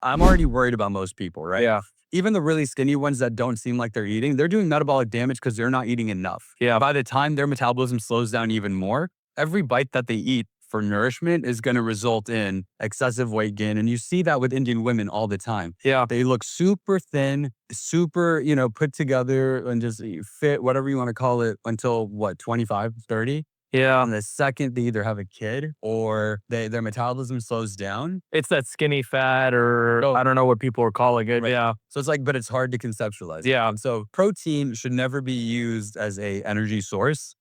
I'm already worried about most people, right? Yeah. Even the really skinny ones that don't seem like they're eating, they're doing metabolic damage because they're not eating enough. Yeah. By the time their metabolism slows down even more, every bite that they eat for nourishment is going to result in excessive weight gain. And you see that with Indian women all the time. Yeah. They look super thin, super, put together and just fit, whatever you want to call it, until what, 25, 30. Yeah. And the second they either have a kid or their metabolism slows down. It's that skinny fat, or Oh, I don't know what people are calling it. right. Yeah. So it's like, but it's hard to conceptualize it. Yeah. And so protein should never be used as a energy source,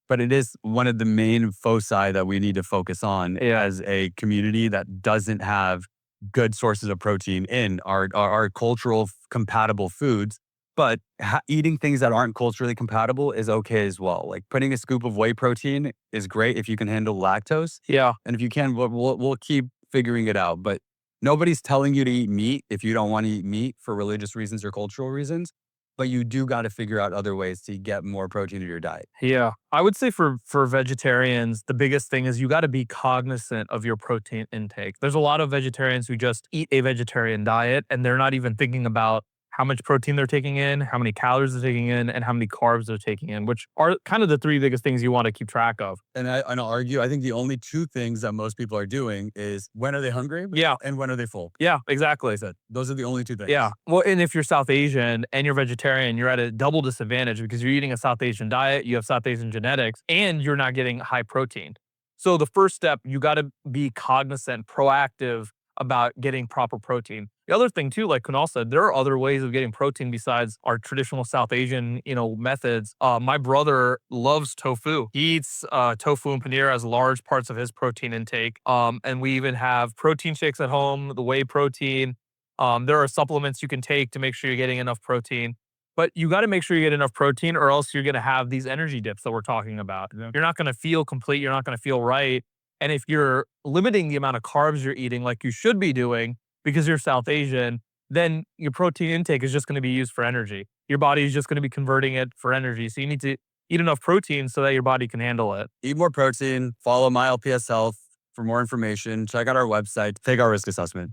but it is one of the main foci that we need to focus on Yeah. as a community that doesn't have good sources of protein in our cultural compatible foods. But eating things that aren't culturally compatible is okay as well. Like putting a scoop of whey protein is great if you can handle lactose. Yeah. And if you can, we'll keep figuring it out. But nobody's telling you to eat meat if you don't want to eat meat for religious reasons or cultural reasons. But you do got to figure out other ways to get more protein in your diet. Yeah. I would say for vegetarians, the biggest thing is you got to be cognizant of your protein intake. There's a lot of vegetarians who just eat a vegetarian diet and they're not even thinking about how much protein they're taking in, how many calories they're taking in, and how many carbs they're taking in, which are kind of the three biggest things you want to keep track of. And I'll argue, I think the only two things that most people are doing is when are they hungry Yeah. and when are they full. Yeah, exactly. Like I said, those are the only two things. Yeah. Well, and if you're South Asian and you're vegetarian, you're at a double disadvantage because you're eating a South Asian diet, you have South Asian genetics, and you're not getting high protein. So the first step, you got to be cognizant, proactive about getting proper protein. The other thing too, like Kunal said, there are other ways of getting protein besides our traditional South Asian, methods. My brother loves tofu. He eats tofu and paneer as large parts of his protein intake. And we even have protein shakes at home, the whey protein. There are supplements you can take to make sure you're getting enough protein. But you got to make sure you get enough protein, or else you're going to have these energy dips that we're talking about. Yeah. You're not going to feel complete. You're not going to feel right. And if you're limiting the amount of carbs you're eating, like you should be doing, because you're South Asian, then your protein intake is just going to be used for energy. Your body is just going to be converting it for energy. So you need to eat enough protein so that your body can handle it. Eat more protein, follow my LPS Health for more information. Check out our website, take our risk assessment.